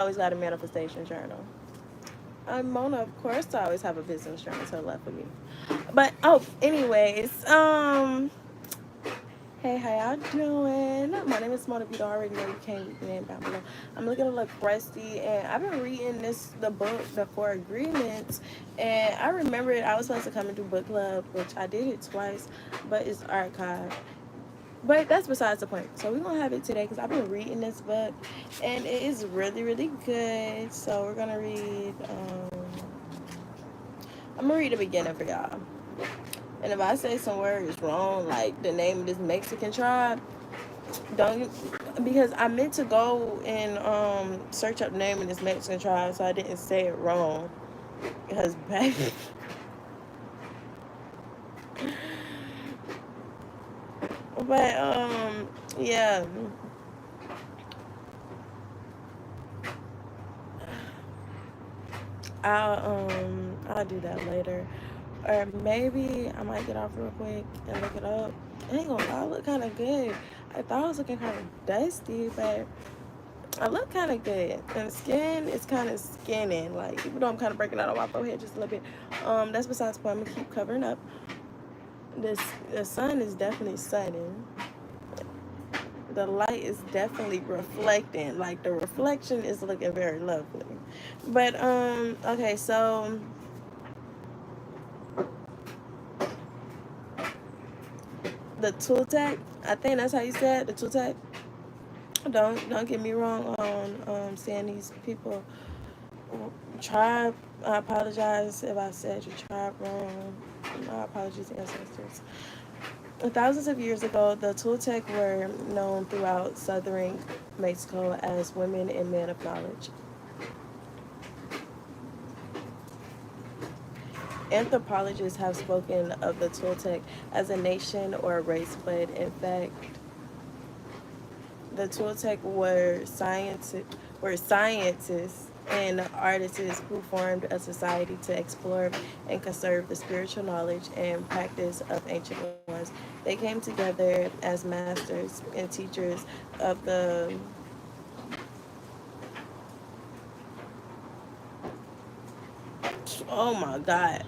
always got a manifestation journal. Mona, of course, I always have a business journal to the left of me. But oh, anyways, hey, how y'all doing? My name is Mona. If you don't already know, you can read the name down below. I'm looking to look rusty, and I've been reading the book, The Four Agreements, and I remembered I was supposed to come and do book club, which I did it twice, but it's archived. But that's besides the point. So we're gonna have it today because I've been reading this book, and it is really, really good. So we're gonna read. I'm gonna read the beginning for y'all. And if I say some words wrong, like the name of this Mexican tribe, don't, because I meant to go and search up the name of this Mexican tribe, so I didn't say it wrong. Because back, but yeah, I'll do that later, or maybe I might get off real quick and look it up. I ain't gonna lie, I look kind of good. I thought I was looking kind of dusty, but I look kind of good. And the skin is kind of skinning. Like, even though I'm kind of breaking out on my forehead just a little bit. That's besides the point. I'm going to keep covering up. The sun is definitely sunning. The light is definitely reflecting. Like, the reflection is looking very lovely. But, okay, so the Toltec, I think that's how you said it, the Toltec. Don't get me wrong on saying these people tribe. I apologize if I said your tribe wrong. My apologies, ancestors. Thousands of years ago, the Toltec were known throughout southern Mexico as women and men of knowledge. Anthropologists have spoken of the Toltec as a nation or a race, but in fact, the Toltec were scientists and artists who formed a society to explore and conserve the spiritual knowledge and practice of ancient ones. They came together as masters and teachers of the oh my god.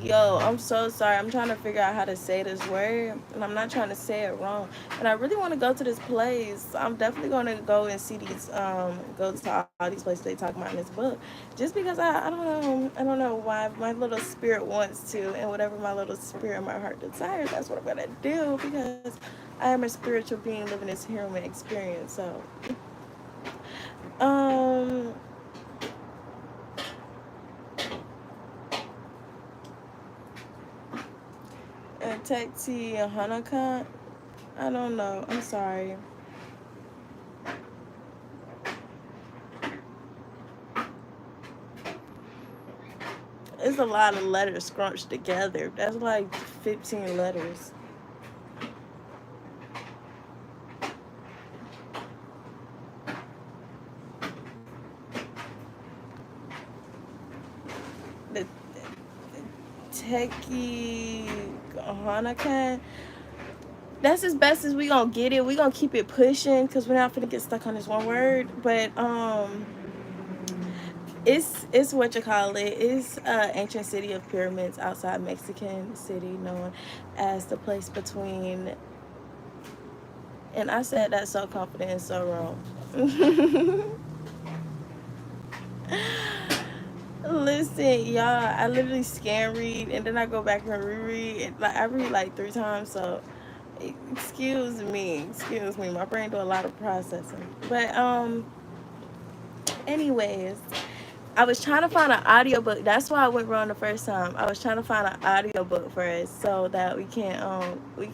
Yo, I'm so sorry. I'm trying to figure out how to say this word, and I'm not trying to say it wrong. And I really want to go to this place. I'm definitely going to go and see these, go to all these places they talk about in this book, just because I don't know why my little spirit wants to, and whatever my little spirit, my heart desires, that's what I'm gonna do because I am a spiritual being living this human experience. So, um, Tekti Hanaka. I don't know. I'm sorry. It's a lot of letters scrunched together. That's like 15 letters. The Teki Hanakan. That's as best as we gonna get it. We gonna keep it pushing because we're not gonna get stuck on this one word. But it's what you call it. It's ancient city of pyramids outside Mexican City, known as the place between. And I said that so confident and so wrong. Listen, y'all, I literally scan read and then I go back and reread. Like I read like 3 times, so excuse me. My brain do a lot of processing. But anyways, I was trying to find an audiobook. That's why I went wrong the first time. I was trying to find an audiobook for us so that we can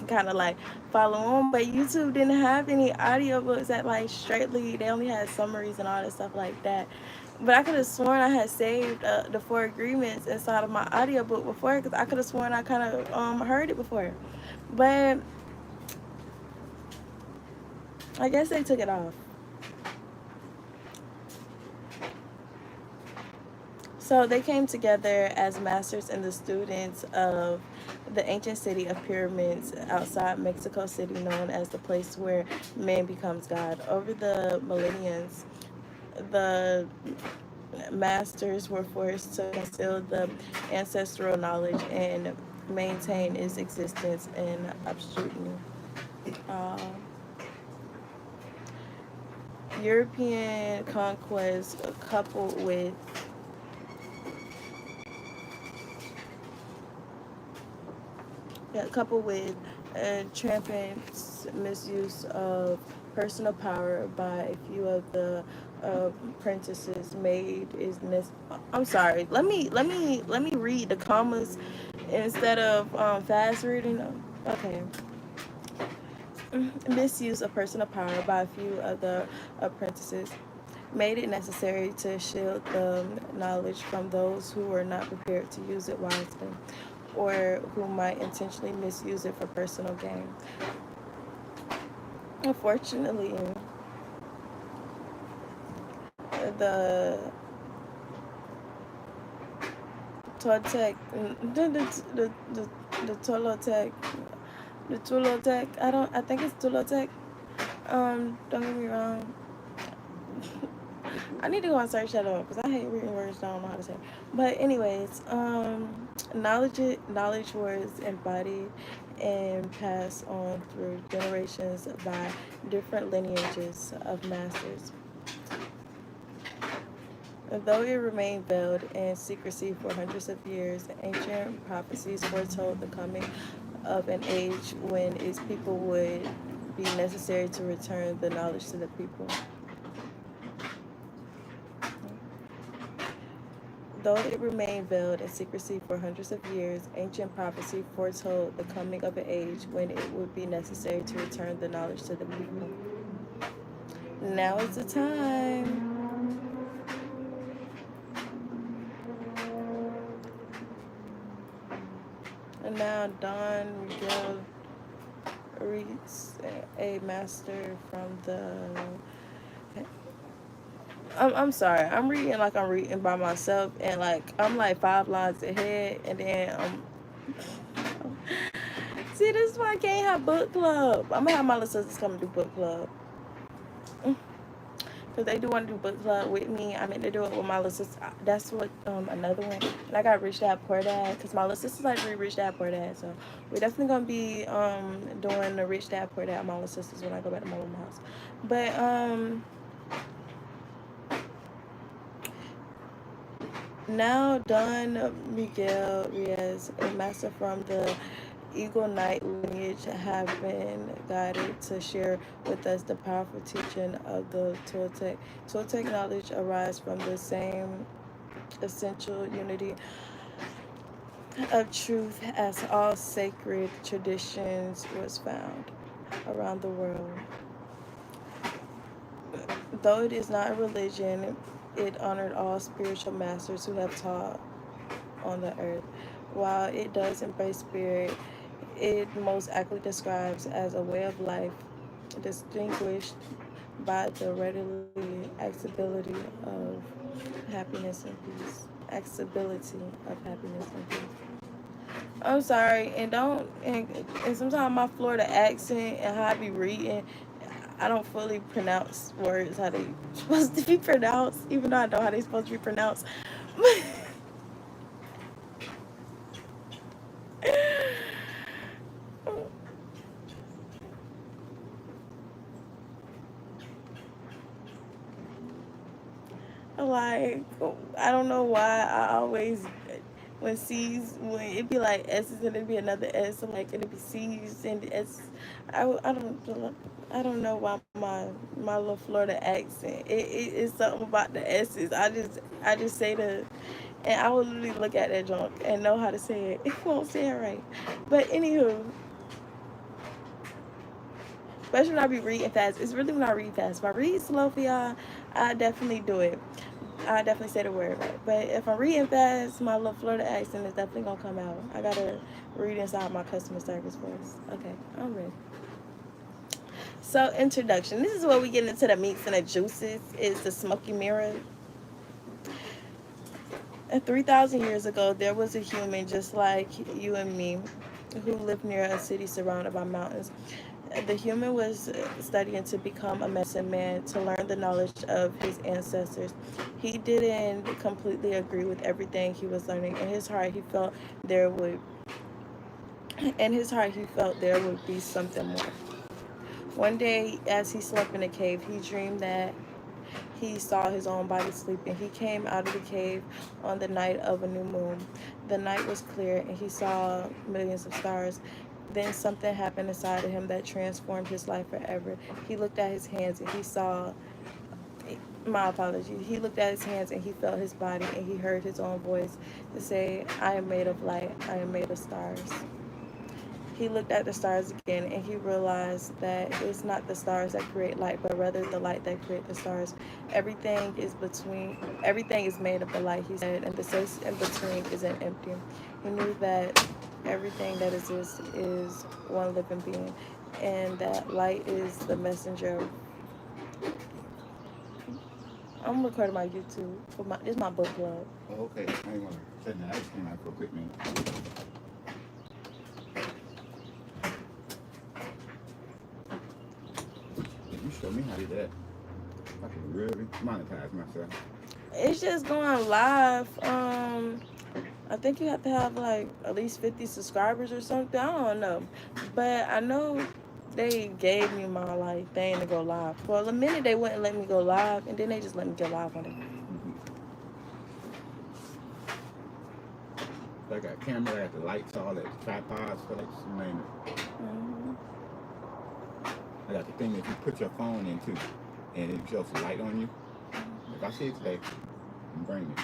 kind of like follow on. But YouTube didn't have any audiobooks that like straightly. They only had summaries and all that stuff like that. But I could have sworn I had saved the Four Agreements inside of my audiobook before because I could have sworn I kind of heard it before. But I guess they took it off. So they came together as masters and the students of the ancient city of pyramids outside Mexico City, known as the place where man becomes God. Over the millenniums, the masters were forced to conceal the ancestral knowledge and maintain its existence in obscurity. Uh, European conquest coupled with rampant misuse of personal power by a few of the apprentices made is I'm sorry. Let me read the commas instead of fast reading. Okay. Misuse of personal power by a few of the apprentices made it necessary to shield the knowledge from those who were not prepared to use it wisely or who might intentionally misuse it for personal gain. Unfortunately, the Toltec, the Tolotec, the Tulotec, I think it's Tulotec. Don't get me wrong. I need to go and search that up because I hate reading words I don't know how to say. But anyways, knowledge was embodied and passed on through generations by different lineages of masters. Though it remained veiled in secrecy for hundreds of years, ancient prophecies foretold the coming of an age when its people would be necessary to return the knowledge to the people. Though it remained veiled in secrecy for hundreds of years, ancient prophecy foretold the coming of an age when it would be necessary to return the knowledge to the people. Now is the time. And now Don Miguel reads a master from the... I'm sorry. I'm reading like I'm reading by myself, and like I'm like 5 lines ahead, and then see, this is why I can't have book club. I'm gonna have my little sisters come and do book club. Because they do want to do book club with me. I meant to do it with my little sister. That's what, another one. And I got Rich Dad Poor Dad. Because my little sister's like Rich Dad Poor Dad. So we're definitely going to be doing the Rich Dad Poor Dad my little sisters when I go back to my mama's house. But, now Don Miguel Reyes, a master from the Eagle Knight lineage, have been guided to share with us the powerful teaching of the Toltec. Toltec knowledge arises from the same essential unity of truth as all sacred traditions was found around the world. Though it is not a religion, it honored all spiritual masters who have taught on the earth. While it does embrace spirit, it most accurately describes as a way of life distinguished by the readily accessibility of happiness and peace. Accessibility of happiness and peace. I'm sorry, and sometimes my Florida accent and how I be reading, I don't fully pronounce words how they supposed to be pronounced, even though I know how they supposed to be pronounced. Like, I don't know why I always, when it be like S's and it'd be another S, and like it'd be C's and S. I don't know why my little Florida accent. It's something about the S's. I just say and I will literally look at that junk and know how to say it. It won't say it right. But anywho, especially when I be reading fast. It's really when I read fast. If I read slow for y'all, I definitely do it. I definitely say the word right. But if I'm reading fast, my little Florida accent is definitely gonna come out. I gotta read inside my customer service voice. Okay, I'm ready. So, introduction. This is where we get into the meats and the juices. Is the smoky mirror. 3,000 years ago, there was a human just like you and me who lived near a city surrounded by mountains. The human was studying to become a medicine man, to learn the knowledge of his ancestors. He didn't completely agree with everything he was learning. In his heart, he felt there would be something more. One day, as he slept in a cave, he dreamed that he saw his own body sleeping. He came out of the cave on the night of a new moon. The night was clear, and he saw millions of stars. Then something happened inside of him that transformed his life forever. He looked at his hands and he saw, my apologies, he looked at his hands and he felt his body and he heard his own voice to say, I am made of light, I am made of stars. He looked at the stars again and he realized that it's not the stars that create light, but rather the light that creates the stars. Everything is made of the light, he said, and the space in between isn't empty. He knew that everything that exists is one living being, and that light is the messenger. I'm recording my YouTube. This is my book club. Oh, okay. I ain't gonna say that. I just came out for a quick minute. You show me how to do that. I can really monetize myself. It's just going live. I think you have to have like at least 50 subscribers or something. I don't know, but I know they gave me my like thing to go live. For a minute they wouldn't let me go live, and then they just let me go live on it. I got camera, I got the lights, all that tripods for that, you name it. I got the thing that you put your phone into, and it shows the light on you. If I see it today, I'm bringing it.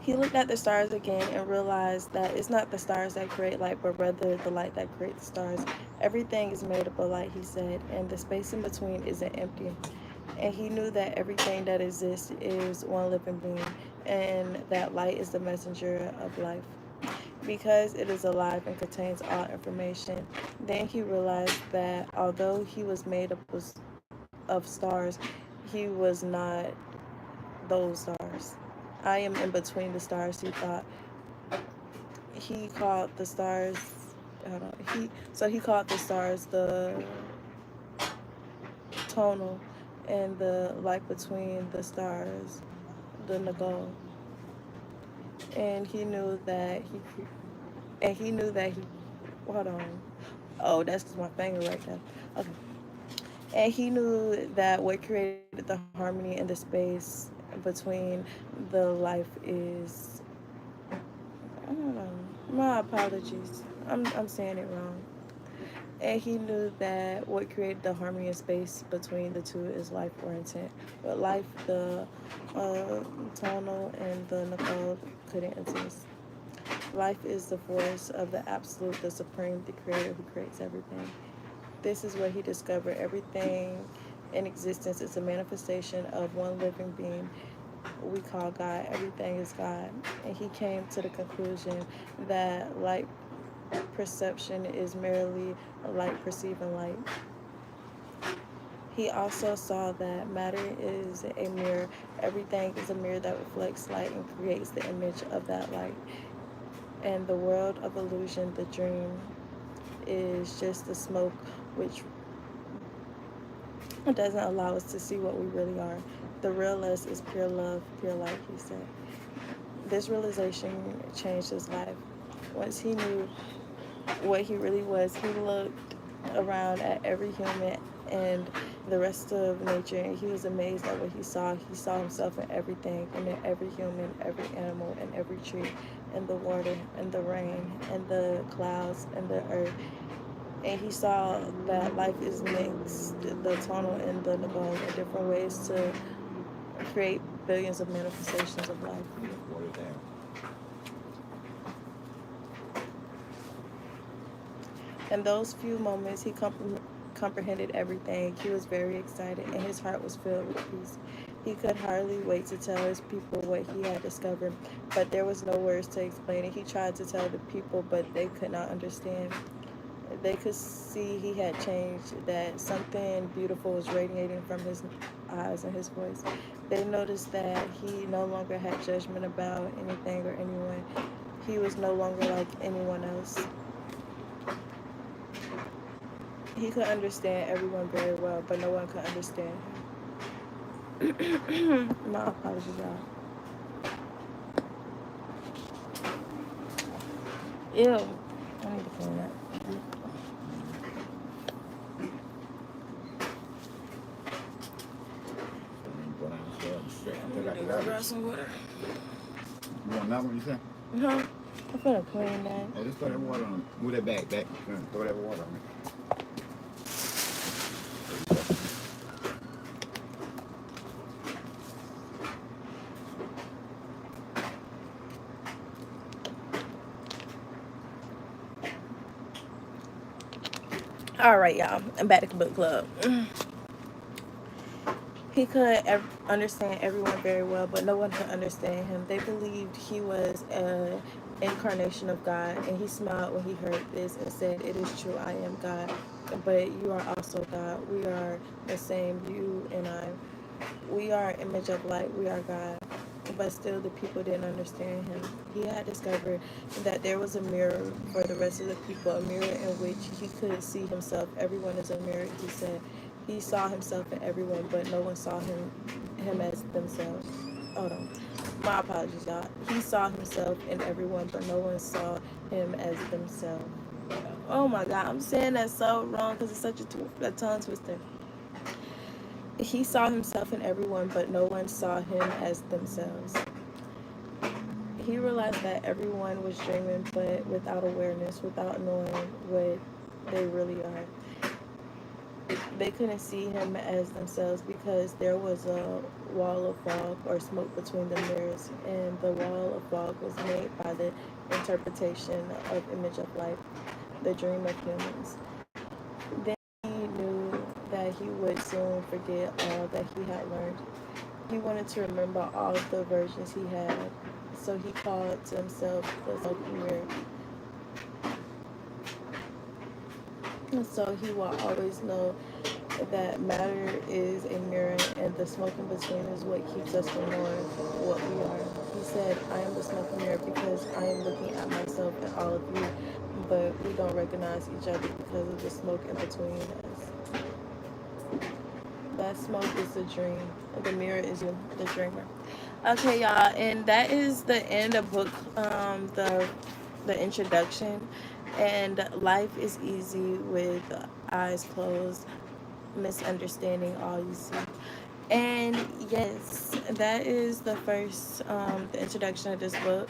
He looked at the stars again and realized that it's not the stars that create light, but rather the light that creates the stars. Everything is made up of light, he said, and the space in between isn't empty. And he knew that everything that exists is one living being, and that light is the messenger of life, because it is alive and contains all information. Then he realized that although he was made up of stars, he was not those stars. I am in between the stars, he thought. He called the stars, he called the stars the tonal, and the light between the stars the Nagol. And he knew that he hold on. Oh, that's just my finger right there. Okay. And he knew that what created the harmony in the space between the life is, I don't know. My apologies. I'm saying it wrong. And he knew that what created the harmony in space between the two is life or intent. But life, the tonal, and the Nagol couldn't exist. Life is the force of the absolute, the supreme, the creator who creates everything. This is what he discovered. Everything in existence is a manifestation of one living being we call God. Everything is God. And he came to the conclusion that light perception is merely a light perceiving light. He also saw that matter is a mirror. Everything is a mirror that reflects light and creates the image of that light. And the world of illusion, the dream, is just the smoke which doesn't allow us to see what we really are. The real us is pure love, pure light, he said. This realization changed his life. Once he knew what he really was, he looked around at every human and the rest of nature, and he was amazed at what he saw. He saw himself in everything, and in every human, every animal, and every tree, and the water, and the rain, and the clouds, and the earth. And he saw that life is mixed, the tonal and the Nagol, in different ways to create billions of manifestations of life. In those few moments, he comprehended everything. He was very excited, and his heart was filled with peace. He could hardly wait to tell his people what he had discovered, but there was no words to explain it. He tried to tell the people, but they could not understand. They could see he had changed, that something beautiful was radiating from his eyes and his voice. They noticed that he no longer had judgment about anything or anyone. He was no longer like anyone else. He could understand everyone very well, but no one could understand him. My apologies, y'all. Ew. I need to clean that. Go downstairs straight. I think I Go got grab it. some water. You want another one, you said? Huh? I'm finna clean that. Oh, just throw that water on it. Move that back. Throw that water on it. All right, y'all. I'm back at the book club. He could understand everyone very well, but no one could understand him. They believed he was an incarnation of God, and he smiled when he heard this and said, "It is true, I am God, but you are also God. We are the same, you and I. We are image of light. We are God." But still, the people didn't understand him. He had discovered that there was a mirror for the rest of the people, a mirror in which he could see himself. Everyone is a mirror, he said. He saw himself in everyone, but no one saw him as themselves. Hold on. My apologies, y'all. He saw himself in everyone, but no one saw him as themselves. Oh my God, I'm saying that so wrong because it's such a tongue twister. He saw himself in everyone, but no one saw him as themselves. He realized that everyone was dreaming, but without awareness, without knowing what they really are. They couldn't see him as themselves because there was a wall of fog or smoke between the mirrors, and the wall of fog was made by the interpretation of image of life, the dream of humans. Then he knew that he would soon forget all that he had learned. He wanted to remember all of the versions he had, so he called to himself the smoky mirror. And so he will always know that matter is a mirror, and the smoke in between is what keeps us from knowing what we are. He said, "I am the smoky mirror because I am looking at myself and all of you, but we don't recognize each other because of the smoke in between us." That smoke is the dream. The mirror is you, the dreamer. Okay, y'all, and that is the end of book, the introduction. And life is easy with eyes closed, misunderstanding all you see. And yes, that is the first, the introduction of this book.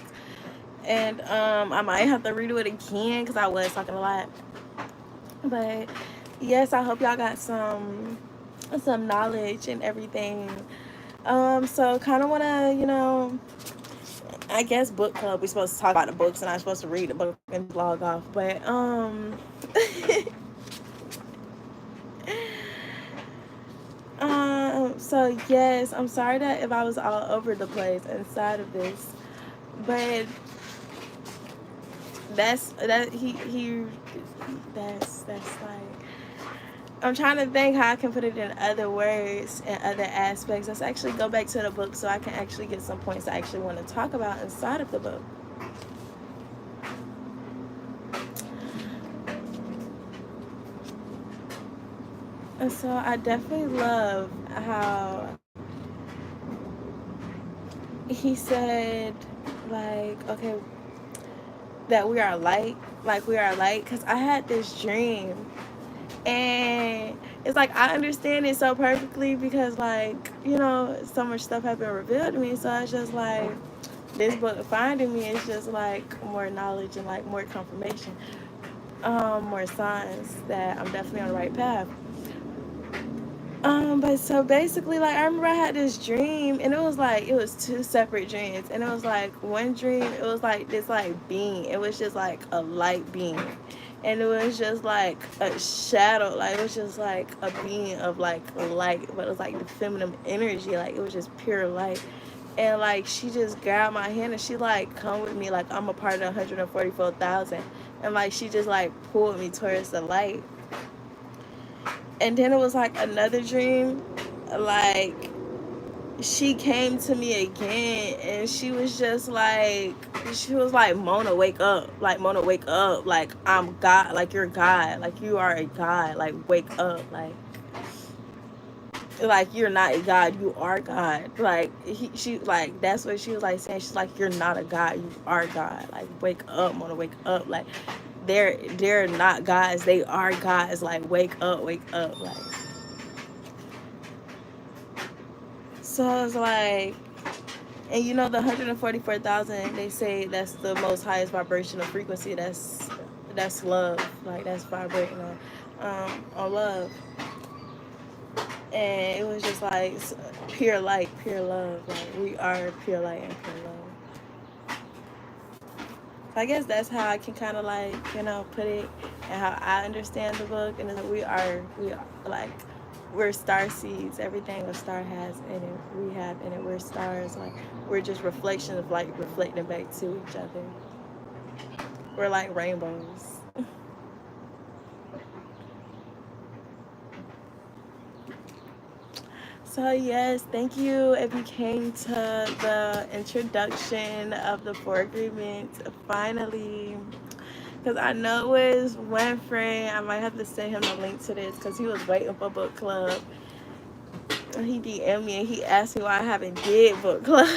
And I might have to redo it again because I was talking a lot. But yes, I hope y'all got some knowledge and everything. So kind of want to, I guess book club, we're supposed to talk about the books and I'm supposed to read the book and log off. But so yes, I'm sorry that if I was all over the place inside of this, but that's like, I'm trying to think how I can put it in other words and other aspects. Let's actually go back to the book so I can actually get some points I actually want to talk about inside of the book. And so I definitely love how he said, like, okay, that we are light, because I had this dream, and it's like I understand it so perfectly because, like, so much stuff had been revealed to me, so it's just like this book finding me is just like more knowledge and like more confirmation, more signs that I'm definitely on the right path. But so basically, like, I remember I had this dream, and it was two separate dreams, and it was like one dream, it was like this like being, it was just like a light being, and it was just like a shadow, like it was just like a being of like light, but it was like the feminine energy, like it was just pure light. And like she just grabbed my hand and she like come with me like I'm a part of the 144,000, and like she just like pulled me towards the light. And then it was like another dream, like she came to me again, and she was like, Mona, wake up. Like, Mona, wake up. Like, I'm God. Like, you're God. Like, you are a God. Like, wake up. Like you're not a God, you are God. Like she like that's what she was like saying. She's like, you're not a God, you are God. Like, wake up, Mona, wake up. Like, they're not gods, they are gods. Like, wake up, wake up. Like, so I was like, and you know, the 144,000, they say that's the most highest vibrational frequency. That's love. Like, that's vibrating on love. And it was just like pure light, pure love. Like, we are pure light and pure love. So I guess that's how I can kind of like, you know, put it, and how I understand the book. And it's like we are like, we're star seeds. Everything a star has in it, we have in it. We're stars. Like, we're just reflections of light reflecting back to each other. We're like rainbows. So yes, thank you if you came to the introduction of the 4 agreements finally. Because I know it was one friend, I might have to send him the link to this, because he was waiting for book club. And he DM'd me and he asked me why I haven't did book club.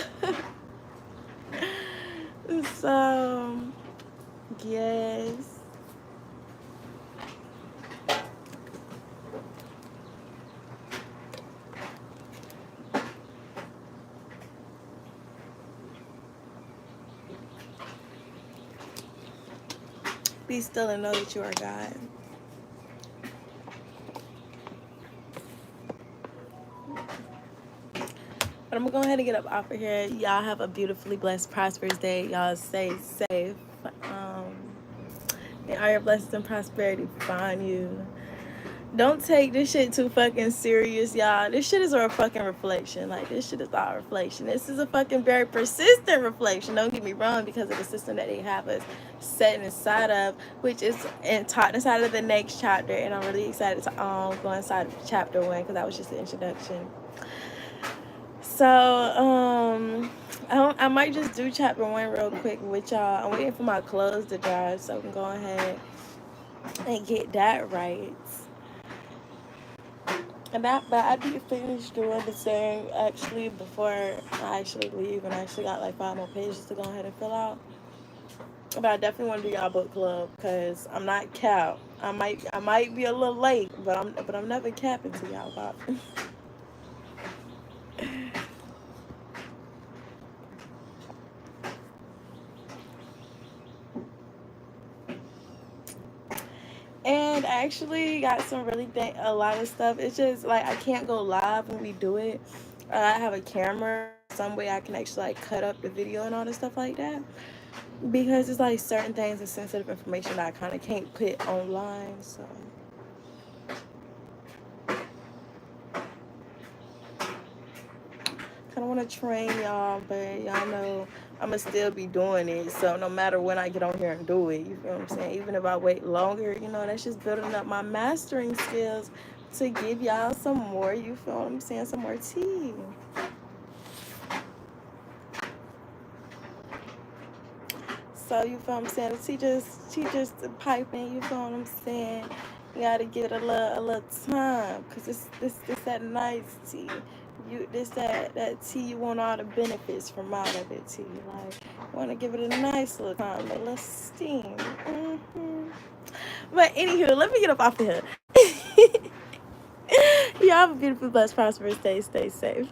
So yes. Be still and know that you are God. But I'm gonna go ahead and get up off of here. Y'all have a beautifully blessed, prosperous day. Y'all stay safe. And all your blessings and prosperity find you. Don't take this shit too fucking serious, y'all. This shit is a fucking reflection. Like, this shit is all reflection. This is a fucking very persistent reflection. Don't get me wrong, because of the system that they have us set inside of, which is taught inside of the next chapter. And I'm really excited to go inside of chapter 1, because that was just the introduction. So I might just do chapter 1 real quick with y'all. I'm waiting for my clothes to dry so I can go ahead and get that right. And but I'd be finished doing the same actually before I actually leave, and I actually got like 5 more pages to go ahead and fill out. But I definitely want to do y'all book club, because I'm not capped. I might be a little late, but I'm never capping to y'all about. And I actually got some really a lot of stuff. It's just like I can't go live when we do it. I have a camera, some way I can actually like cut up the video and all this stuff like that, because it's like certain things and sensitive information that I kind of can't put online. So kind of want to train y'all, but y'all know I'm gonna still be doing it. So no matter when I get on here and do it, you feel what I'm saying? Even if I wait longer, you know, that's just building up my mastering skills to give y'all some more, you feel what I'm saying, some more tea. So you feel what I'm saying? She just piping, you feel what I'm saying? You gotta give it a little time, cause this that nice tea. That tea, you want all the benefits from out of it tea. Like, you wanna give it a nice little time, a little steam. But anywho, let me get up off of here. Y'all have a beautiful, blessed, prosperous day. Stay safe.